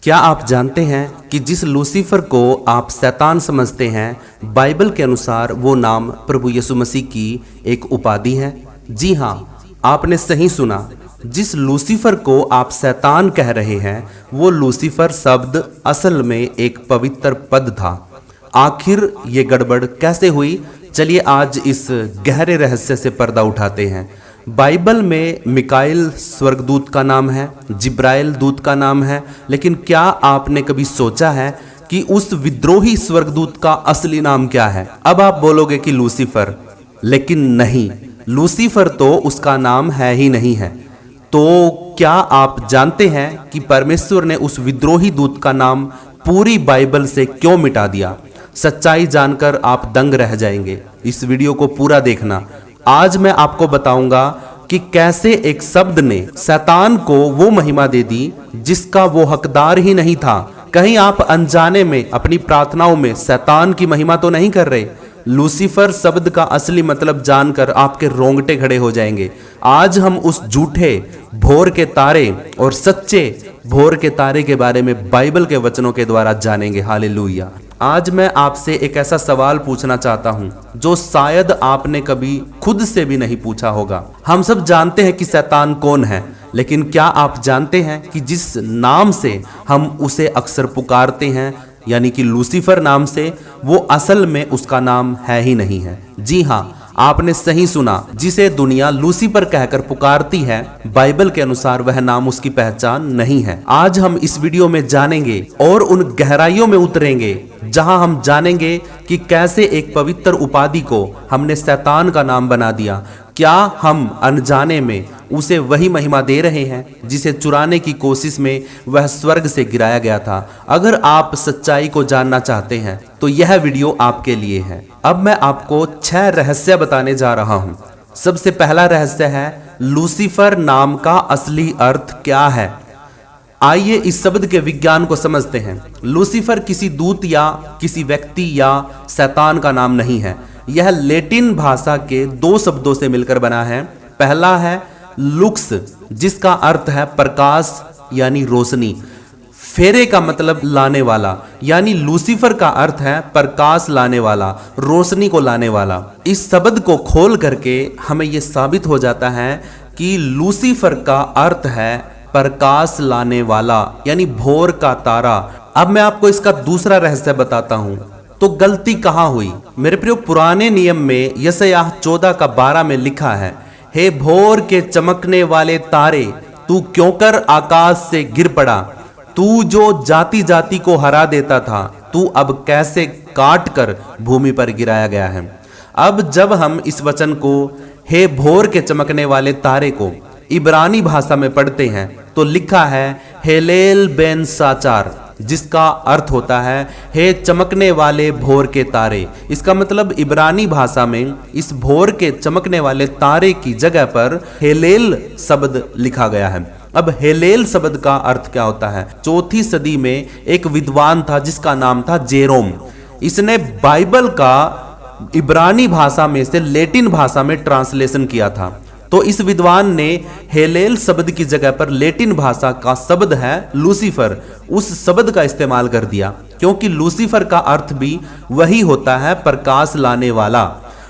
क्या आप जानते हैं कि जिस लूसीफर को आप शैतान समझते हैं, बाइबल के अनुसार वो नाम प्रभु यीशु मसीह की एक उपाधि है। जी हाँ, आपने सही सुना। जिस लूसीफर को आप शैतान कह रहे हैं, वो लूसीफर शब्द असल में एक पवित्र पद था। आखिर ये गड़बड़ कैसे हुई? चलिए आज इस गहरे रहस्य से पर्दा उठाते हैं। बाइबल में मिकाइल स्वर्गदूत का नाम है, जिब्राइल दूत का नाम है, लेकिन क्या आपने कभी सोचा है कि उस विद्रोही स्वर्गदूत का असली नाम क्या है? अब आप बोलोगे कि लूसीफर, लेकिन नहीं, लूसीफर तो उसका नाम है ही नहीं है। तो क्या आप जानते हैं कि परमेश्वर ने उस विद्रोही दूत का नाम पूरी बाइबल से क्यों मिटा दिया? सच्चाई जानकर आप दंग रह जाएंगे। इस वीडियो को पूरा देखना। आज मैं आपको बताऊंगा कि कैसे एक शब्द ने शैतान को वो महिमा दे दी जिसका वो हकदार ही नहीं था। कहीं आप अनजाने में अपनी प्रार्थनाओं में शैतान की महिमा तो नहीं कर रहे? लूसीफर शब्द का असली मतलब जानकर आपके रोंगटे खड़े हो जाएंगे। आज हम उस झूठे भोर के तारे और सच्चे भोर के तारे के बारे में बाइबल के वचनों के द्वारा जानेंगे। हालेलुया। आज मैं आपसे एक ऐसा सवाल पूछना चाहता हूं जो शायद आपने कभी खुद से भी नहीं पूछा होगा। हम सब जानते हैं कि शैतान कौन है, लेकिन क्या आप जानते हैं कि जिस नाम से हम उसे अक्सर पुकारते हैं, यानी कि लूसीफर नाम से, वो असल में उसका नाम है ही नहीं है। जी हाँ, आपने सही सुना। जिसे दुनिया लूसीफर कहकर पुकारती है, बाइबल के अनुसार वह नाम उसकी पहचान नहीं है। आज हम इस वीडियो में जानेंगे और उन गहराइयों में उतरेंगे जहां हम जानेंगे कि कैसे एक पवित्र उपाधि को हमने शैतान का नाम बना दिया। क्या हम अनजाने में उसे वही महिमा दे रहे हैं जिसे चुराने की कोशिश में वह स्वर्ग से गिराया गया था? अगर आप सच्चाई को जानना चाहते हैं तो यह वीडियो आपके लिए है। अब मैं आपको 6 रहस्य बताने जा रहा हूं। सबसे पहला रहस्य है, लूसीफर नाम का असली अर्थ क्या है। आइए इस शब्द के विज्ञान को समझते हैं। लूसीफर किसी दूत या किसी व्यक्ति या शैतान का नाम नहीं है। यह लैटिन भाषा के 2 शब्दों से मिलकर बना है। पहला है लुक्स, जिसका अर्थ है प्रकाश यानी रोशनी। फेरे का मतलब लाने वाला, यानी लूसीफर का अर्थ है प्रकाश लाने वाला, रोशनी को लाने वाला। इस शब्द को खोल करके हमें यह साबित हो जाता है कि लूसीफर का अर्थ है प्रकाश लाने वाला, यानी भोर का तारा। अब मैं आपको इसका दूसरा रहस्य बताता हूं। तो गलती कहां हुई मेरे प्रियो? पुराने नियम में यशायाह 14:12 में लिखा है, हे भोर के चमकने वाले तारे, तू क्यों कर आकाश से गिर पड़ा? तू जो जाति जाति को हरा देता था, तू अब कैसे काट कर भूमि पर गिराया गया है। अब जब हम इस वचन को, हे भोर के चमकने वाले तारे को, इब्रानी भाषा में पढ़ते हैं तो लिखा है हेलेल बेन साचार, जिसका अर्थ होता है हे चमकने वाले भोर के तारे। इसका मतलब इब्रानी भाषा में इस भोर के चमकने वाले तारे की जगह पर हेलेल शब्द लिखा गया है। अब हेलेल शब्द का अर्थ क्या होता है? 4वीं सदी में एक विद्वान था जिसका नाम था जेरोम। इसने बाइबल का इब्रानी भाषा में से लैटिन भाषा में ट्रांसलेशन किया था। तो इस विद्वान ने हेलेल शब्द की जगह पर लैटिन भाषा का शब्द है लूसीफर, उस शब्द का इस्तेमाल कर दिया, क्योंकि लूसीफर का अर्थ भी वही होता है प्रकाश लाने वाला।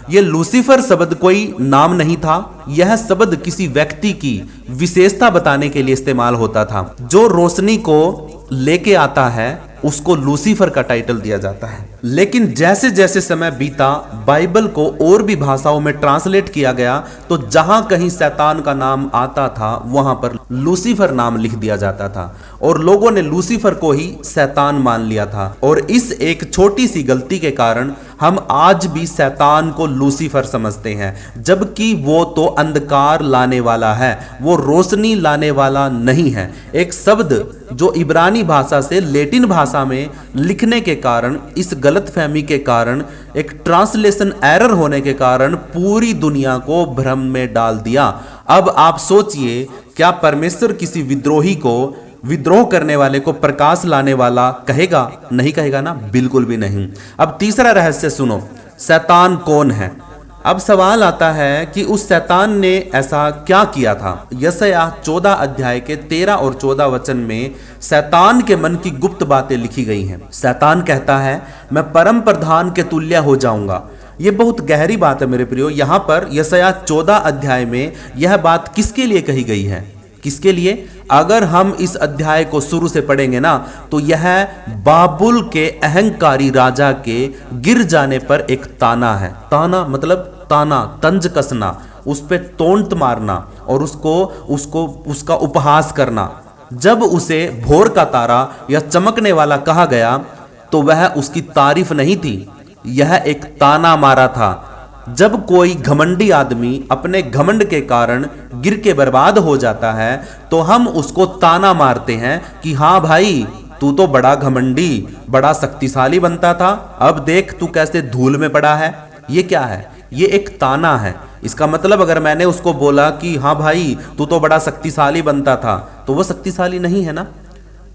यह लूसीफर शब्द कोई नाम नहीं था। यह शब्द किसी व्यक्ति की विशेषता बताने के लिए इस्तेमाल होता था। जो रोशनी को लेके आता है उसको लूसीफर का टाइटल दिया जाता है। लेकिन जैसे जैसे समय बीता, बाइबल को और भी भाषाओं में ट्रांसलेट किया गया, तो जहां कहीं शैतान का नाम आता था वहां पर लूसीफर नाम लिख दिया जाता था और लोगों ने लूसीफर को ही शैतान मान लिया था। और इस एक छोटी सी गलती के कारण हम आज भी शैतान को लूसीफर समझते हैं, जबकि वो तो अंधकार लाने वाला है, वो रोशनी लाने वाला नहीं है। एक शब्द जो इब्रानी भाषा से लैटिन भाषा में लिखने के कारण, इस गलतफहमी के कारण, एक ट्रांसलेशन एरर होने के कारण पूरी दुनिया को भ्रम में डाल दिया। अब आप सोचिए, क्या परमेश्वर किसी विद्रोही को, विद्रोह करने वाले को प्रकाश लाने वाला कहेगा? नहीं कहेगा ना, बिल्कुल भी नहीं। अब तीसरा रहस्य सुनो, शैतान कौन है? अब सवाल आता है कि उस शैतान ने ऐसा क्या किया था। यशायाह 14 अध्याय के 13 और 14 वचन में शैतान के मन की गुप्त बातें लिखी गई हैं। शैतान कहता है, मैं परम प्रधान के तुल्य हो जाऊंगा। ये बहुत गहरी बात है मेरे प्रियो। यहाँ पर यशायाह 14 अध्याय में यह बात किसके लिए कही गई है? किसके लिए? अगर हम इस अध्याय को शुरू से पढ़ेंगे ना, तो यह बाबुल के अहंकारी राजा के गिर जाने पर एक ताना है। ताना मतलब ताना, तंज कसना, उस पे तोंत मारना और उसका उपहास करना। जब उसे भोर का तारा या चमकने वाला कहा गया तो वह उसकी तारीफ नहीं थी, यह एक ताना मारा था। जब कोई घमंडी आदमी अपने घमंड के कारण गिर के बर्बाद हो जाता है तो हम उसको ताना मारते हैं कि हाँ भाई, तू तो बड़ा घमंडी, बड़ा शक्तिशाली बनता था, अब देख तू कैसे धूल में पड़ा है। ये क्या है? ये एक ताना है। इसका मतलब अगर मैंने उसको बोला कि हाँ भाई तू तो बड़ा शक्तिशाली बनता था, तो वो शक्तिशाली नहीं है ना।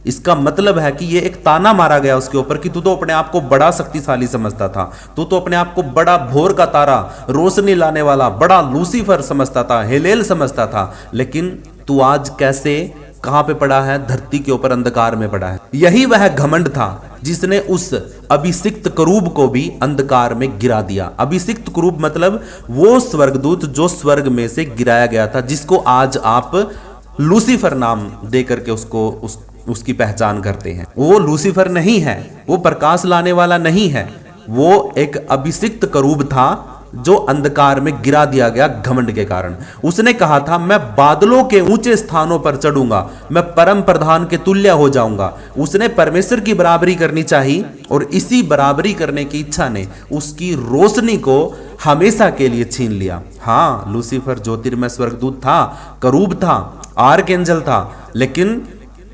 इसका मतलब है कि ये एक ताना मारा गया उसके ऊपर कि तू तो अपने आप को बड़ा शक्तिशाली समझता था, तू तो अपने आप को बड़ा भोर का तारा, रोशनी लाने वाला, बड़ा लूसीफर समझता था, हेलेल समझता था। लेकिन तू आज कैसे, कहां पे पड़ा है? धरती के ऊपर अंधकार में पड़ा है। यही वह घमंड था जिसने उस अभिषिक्त करूब को भी अंधकार में गिरा दिया। अभिषिक्त करूब मतलब वो स्वर्गदूत जो स्वर्ग में से गिराया गया था, जिसको आज आप लूसीफर नाम दे करके उसकी पहचान करते हैं। वो लूसीफर नहीं है, वो प्रकाश लाने वाला नहीं है, वो एक अभिषिक्त करूब था जो अंधकार में गिरा दिया गया घमंड के कारण। उसने कहा था, मैं बादलों के ऊंचे स्थानों पर चढ़ूंगा, मैं परम प्रधान के तुल्य हो जाऊंगा। उसने परमेश्वर की बराबरी करनी चाहिए और इसी बराबरी करने की इच्छा ने उसकी रोशनी को हमेशा के लिए छीन लिया। हाँ, लूसीफर ज्योतिर्मय स्वर्गदूत था, करूब था, आर्कएंजल था, लेकिन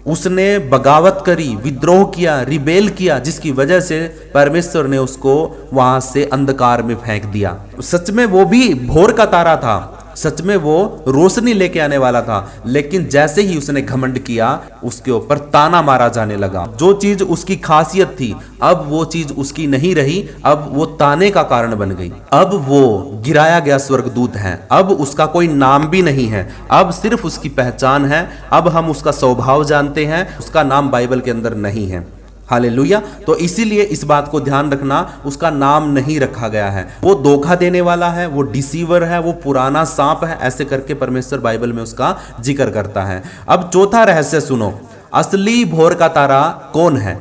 उसने बगावत करी, विद्रोह किया, रिबेल किया, जिसकी वजह से परमेश्वर ने उसको वहां से अंधकार में फेंक दिया। सच में वो भी भोर का तारा था, सच में वो रोशनी लेके आने वाला था, लेकिन जैसे ही उसने घमंड किया उसके ऊपर ताना मारा जाने लगा। जो चीज उसकी खासियत थी अब वो चीज उसकी नहीं रही, अब वो ताने का कारण बन गई। अब वो गिराया गया स्वर्गदूत है, अब उसका कोई नाम भी नहीं है, अब सिर्फ उसकी पहचान है। अब हम उसका स्वभाव जानते हैं, उसका नाम बाइबल के अंदर नहीं है। हालेलुया। तो इसीलिए इस बात को ध्यान रखना, उसका नाम नहीं रखा गया है। वो धोखा देने वाला है, वो डिसीवर है, वो पुराना सांप है, ऐसे करके परमेश्वर बाइबल में उसका जिक्र करता है। अब चौथा रहस्य सुनो, असली भोर का तारा कौन है?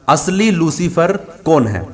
असली लूसीफर कौन है?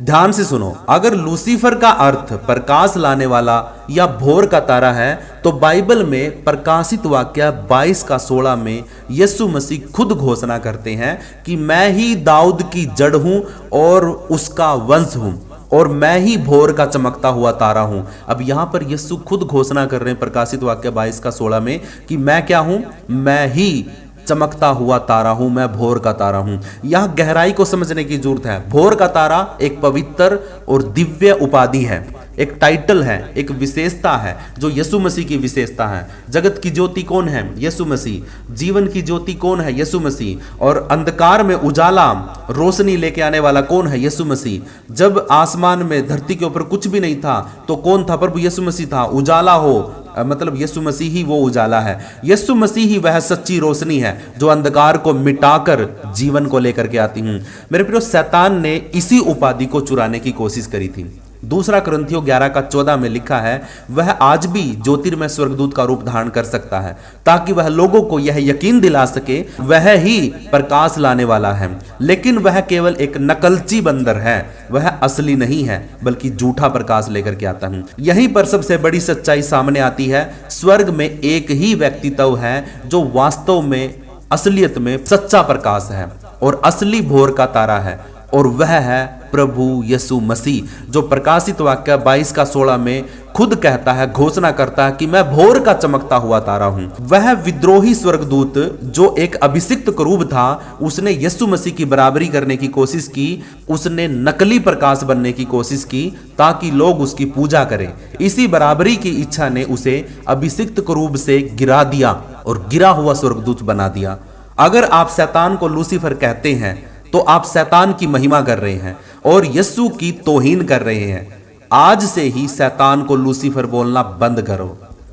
ध्यान से सुनो। अगर लूसीफर का अर्थ प्रकाश लाने वाला या भोर का तारा है, तो बाइबल में प्रकाशित वाक्य 22 का 16 में यीशु मसीह खुद घोषणा करते हैं कि मैं ही दाऊद की जड़ हूं और उसका वंश हूं, और मैं ही भोर का चमकता हुआ तारा हूं। अब यहां पर यीशु खुद घोषणा कर रहे हैं प्रकाशित वाक्य 22 का 16 में कि मैं क्या हूं? मैं ही चमकता हुआ तारा हूं, मैं भोर का तारा हूं। यह गहराई को समझने की जरूरत है। भोर का तारा एक पवित्र और दिव्य उपाधि है, एक टाइटल है, एक विशेषता है जो यीशु मसीह की विशेषता है। जगत की ज्योति कौन है? यीशु मसीह। जीवन की ज्योति कौन है? यीशु मसीह। और अंधकार में उजाला, रोशनी लेके आने वाला कौन है? यीशु मसीह। जब आसमान में, धरती के ऊपर कुछ भी नहीं था तो कौन था? प्रभु यीशु मसीह था। उजाला हो मतलब यीशु मसीह ही वो उजाला है। यीशु मसीह ही वह सच्ची रोशनी है जो अंधकार को मिटाकर जीवन को लेकर के आती हूं। मेरे प्रियो, शैतान ने इसी उपाधि को चुराने की कोशिश करी थी। दूसरा कुरिन्थियों 11 का 14 में लिखा है, वह आज भी ज्योतिर्मय स्वर्गदूत का रूप धारण कर सकता है ताकि वह लोगों को यह यकीन दिला सके वह ही प्रकाश लाने वाला है। लेकिन वह केवल एक नकलची बंदर है, वह असली नहीं है बल्कि झूठा प्रकाश लेकर के आता है। यहीं पर सबसे बड़ी सच्चाई सामने आती है। स्वर्ग में एक ही व्यक्तित्व है जो वास्तव में, असलियत में सच्चा प्रकाश है और असली भोर का तारा है, और वह है प्रभु यीशु मसीह, जो प्रकाशित वाक्य 22 का 16 में खुद कहता है, घोषणा करता है कि मैं भोर का चमकता हुआ तारा हूं। वह विद्रोही स्वर्गदूत जो एक अभिषिक्त करूब था, उसने यीशु मसीह की बराबरी करने की कोशिश की, उसने नकली प्रकाश बनने की कोशिश की ताकि लोग उसकी पूजा करें। इसी बराबरी की इच्छा ने उसे अभिषिक्त करूब से गिरा दिया और गिरा हुआ स्वर्गदूत बना दिया। अगर आप शैतान को लूसीफर कहते हैं तो आप शैतान की महिमा कर रहे हैं और यीशु की तौहीन कर रहे हैं। आज से ही शैतान को लूसीफर बोलना बंद करो।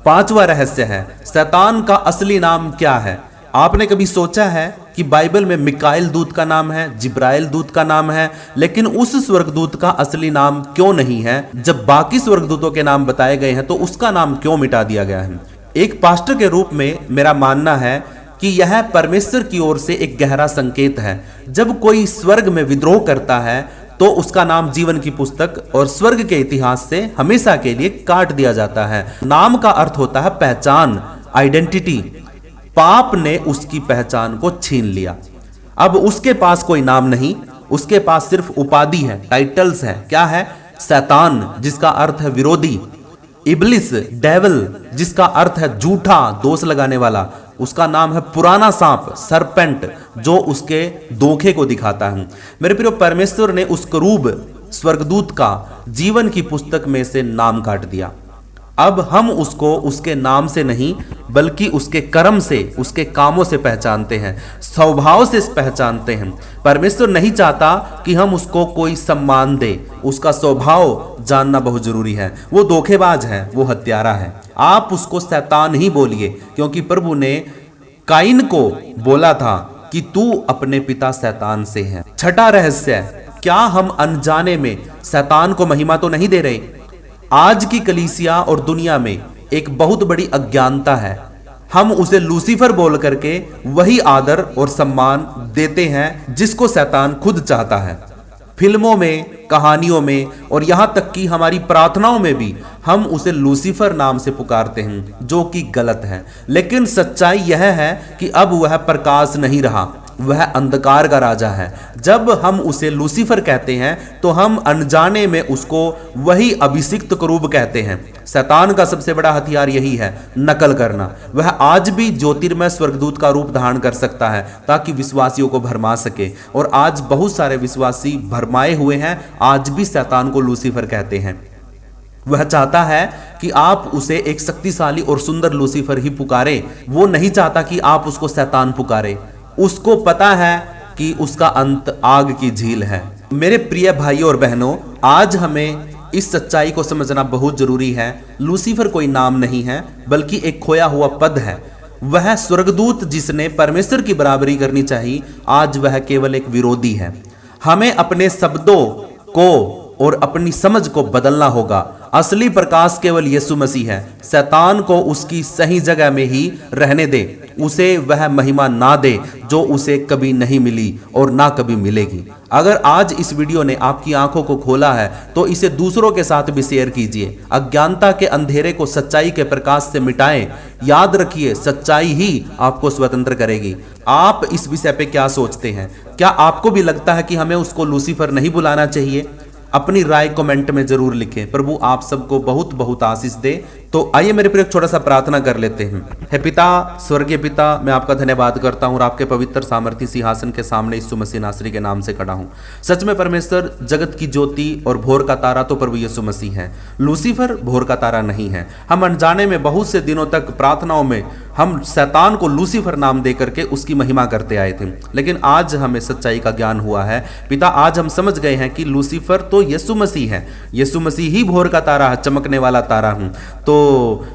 पांचवा रहस्य है, शैतान का असली नाम क्या है? आपने कभी सोचा है कि बाइबल में मिकाइल दूत का नाम है, जिब्राइल दूत का नाम है, लेकिन उस स्वर्गदूत का असली नाम क्यों नहीं है? जब बाकी स्वर्गदूतों के नाम बताए गए हैं तो उसका नाम क्यों मिटा दिया गया है? एक पास्टर के रूप में मेरा मानना है कि यह परमेश्वर की ओर से एक गहरा संकेत है। जब कोई स्वर्ग में विद्रोह करता है तो उसका नाम जीवन की पुस्तक और स्वर्ग के इतिहास से हमेशा के लिए काट दिया जाता है। नाम का अर्थ होता है पहचान, आइडेंटिटी। पाप ने उसकी पहचान को छीन लिया। अब उसके पास कोई नाम नहीं, उसके पास सिर्फ उपाधि है, टाइटल्स है। क्या है? शैतान, जिसका अर्थ है विरोधी। इब्लिस, डेविल, जिसका अर्थ है झूठा, दोष लगाने वाला। उसका नाम है पुराना सांप, सरपेंट, जो उसके धोखे को दिखाता है। मेरे प्रिय, परमेश्वर ने उस करूब स्वर्गदूत का जीवन की पुस्तक में से नाम काट दिया। अब हम उसको उसके नाम से नहीं बल्कि उसके कर्म से, उसके कामों से पहचानते हैं, स्वभाव से पहचानते हैं। परमेश्वर नहीं चाहता कि हम उसको कोई सम्मान दे, उसका स्वभाव जानना बहुत जरूरी है। वो धोखेबाज है, वो हत्यारा है। आप उसको शैतान ही बोलिए, क्योंकि प्रभु ने काइन को बोला था कि तू अपने पिता शैतान से है। छठा रहस्य, क्या हम अनजाने में शैतान को महिमा तो नहीं दे रहे? आज की कलीसिया और दुनिया में एक बहुत बड़ी अज्ञानता है। हम उसे लूसीफर बोल करके वही आदर और सम्मान देते हैं जिसको शैतान खुद चाहता है। फिल्मों में, कहानियों में और यहां तक कि हमारी प्रार्थनाओं में भी हम उसे लूसीफर नाम से पुकारते हैं, जो कि गलत है। लेकिन सच्चाई यह है कि अब वह प्रकाश नहीं रहा, वह अंधकार का राजा है। जब हम उसे लूसीफर कहते हैं तो हम अनजाने में उसको वही अभिषिक्त करूब कहते हैं। शैतान का सबसे बड़ा हथियार यही है, नकल करना। वह आज भी ज्योतिर्मय स्वर्गदूत का रूप धारण कर सकता है ताकि विश्वासियों को भरमा सके, और आज बहुत सारे विश्वासी भरमाए हुए हैं, आज भी शैतान को लूसीफर कहते हैं। वह चाहता है कि आप उसे एक शक्तिशाली और सुंदर लूसीफर ही पुकारे, वो नहीं चाहता कि आप उसको शैतान पुकारे। उसको पता है कि उसका अंत आग की झील है। मेरे प्रिय भाइयों और बहनों, आज हमें इस सच्चाई को समझना बहुत जरूरी है। लूसीफर कोई नाम नहीं है बल्कि एक खोया हुआ पद है। वह स्वर्गदूत जिसने परमेश्वर की बराबरी करनी चाहिए, आज वह केवल एक विरोधी है। हमें अपने शब्दों को और अपनी समझ को बदलना होगा। असली प्रकाश केवल यीशु मसीह है। शैतान को उसकी सही जगह में ही रहने दे, उसे वह महिमा ना दे जो उसे कभी नहीं मिली और ना कभी मिलेगी। अगर आज इस वीडियो ने आपकी आंखों को खोला है तो इसे दूसरों के साथ भी शेयर कीजिए। अज्ञानता के अंधेरे को सच्चाई के प्रकाश से मिटाएं। याद रखिए, सच्चाई ही आपको स्वतंत्र करेगी। आप इस विषय पे क्या सोचते हैं? क्या आपको भी लगता है कि हमें उसको लूसीफर नहीं बुलाना चाहिए? अपनी राय कमेंट में जरूर लिखें। प्रभु आप सबको बहुत बहुत आशीष दे। तो आइए मेरे प्रिय, छोटा सा प्रार्थना कर लेते हैं। हे पिता, स्वर्गीय पिता, मैं आपका धन्यवाद करता हूँ और आपके पवित्र सामर्थी सिंहासन के सामने यीशु मसीह नासरी के नाम से खड़ा हूँ। सच में परमेश्वर, जगत की ज्योति और भोर का तारा तो प्रभु यीशु मसीह है। लूसीफर भोर का तारा नहीं है। हम अनजाने में बहुत से दिनों तक प्रार्थनाओं में हम शैतान को लूसीफर नाम दे करके उसकी महिमा करते आए थे, लेकिन आज हमें सच्चाई का ज्ञान हुआ है। पिता, आज हम समझ गए हैं कि लूसीफर तो यीशु मसीह है। यीशु मसीह ही भोर का तारा है, चमकने वाला तारा हूँ। तो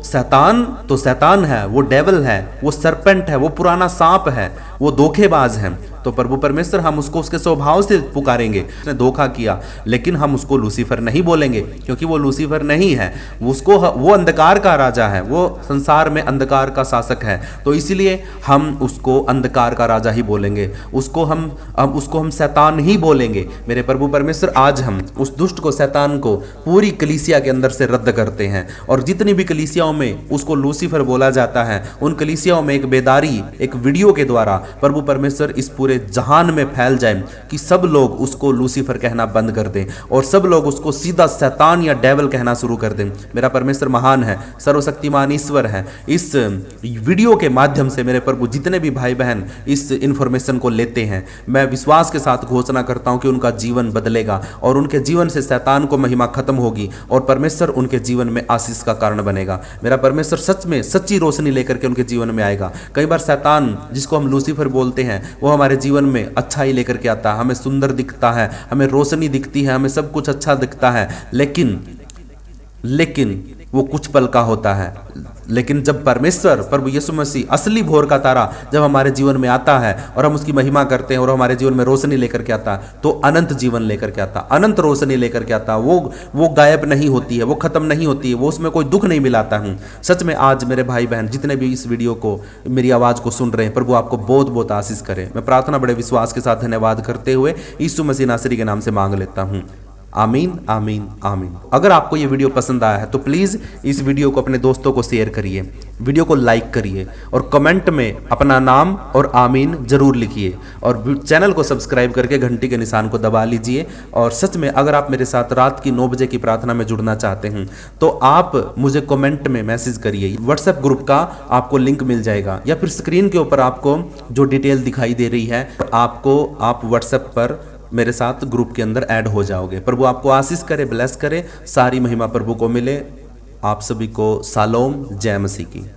शैतान है, वो डेविल है, वो सरपेंट है, वो पुराना सांप है, वो धोखेबाज है। तो प्रभु परमेश्वर, हम उसको उसके स्वभाव से पुकारेंगे। उसने धोखा किया, लेकिन हम उसको लूसीफर नहीं बोलेंगे, क्योंकि वो लूसीफर नहीं है। वो अंधकार का राजा है, वो संसार में अंधकार का शासक है। तो इसलिए हम उसको अंधकार का राजा ही बोलेंगे, उसको हम शैतान ही बोलेंगे। मेरे प्रभु परमेश्वर, आज हम उस दुष्ट को, शैतान को पूरी कलीसिया के अंदर से रद्द करते हैं, और जितनी भी कलीसियाओं में उसको लूसीफर बोला जाता है, उन कलीसियाओं में एक बेदारी, एक वीडियो के द्वारा प्रभु परमेश्वर इस पूरे जहान में फैल जाए कि सब लोग उसको लूसीफर कहना बंद कर दें और सब लोग उसको सीधा शैतान या डेविल कहना शुरू कर दें। मेरा परमेश्वर महान है, सर्वशक्तिमान ईश्वर है। इस वीडियो के माध्यम से मेरे प्रभु जितने भी भाई बहन इस इंफॉर्मेशन को लेते हैं, मैं विश्वास के साथ घोषणा करता हूं कि उनका जीवन बदलेगा और उनके जीवन से शैतान को महिमा खत्म होगी और परमेश्वर उनके जीवन में आशीष का कारण बनेगा। मेरा परमेश्वर सच में सच्ची रोशनी लेकर के उनके जीवन में आएगा। कई बार शैतान, जिसको हम लूसीफर बोलते हैं, वो हमारे जीवन में अच्छाई लेकर के आता है, हमें सुंदर दिखता है, हमें रोशनी दिखती है, हमें सब कुछ अच्छा दिखता है, लेकिन लेकिन वो कुछ पल का होता है। लेकिन जब परमेश्वर प्रभु यीशु मसीह असली भोर का तारा जब हमारे जीवन में आता है और हम उसकी महिमा करते हैं और हमारे जीवन में रोशनी लेकर के आता है, तो अनंत जीवन लेकर के आता, अनंत रोशनी लेकर के आता। वो गायब नहीं होती है, वो खत्म नहीं होती है, वो उसमें कोई दुख नहीं मिलाता हूँ। सच में आज मेरे भाई बहन जितने भी इस वीडियो को, मेरी आवाज़ को सुन रहे हैं, प्रभु आपको बहुत बहुत आशीष करे। मैं प्रार्थना बड़े विश्वास के साथ धन्यवाद करते हुए यीशु मसीह नासरी के नाम से मांग लेता हूँ। आमीन आमीन आमीन। अगर आपको ये वीडियो पसंद आया है तो प्लीज़ इस वीडियो को अपने दोस्तों को शेयर करिए, वीडियो को लाइक करिए और कमेंट में अपना नाम और आमीन जरूर लिखिए और चैनल को सब्सक्राइब करके घंटी के निशान को दबा लीजिए। और सच में अगर आप मेरे साथ रात की 9 बजे की प्रार्थना में जुड़ना चाहते हैं तो आप मुझे कमेंट में मैसेज करिए। व्हाट्सएप ग्रुप का आपको लिंक मिल जाएगा या फिर स्क्रीन के ऊपर आपको जो डिटेल दिखाई दे रही है आप व्हाट्सएप पर मेरे साथ ग्रुप के अंदर ऐड हो जाओगे। प्रभु आपको आशीष करे, ब्लेस करे, सारी महिमा प्रभु को मिले। आप सभी को शालोम, जय मसीह की।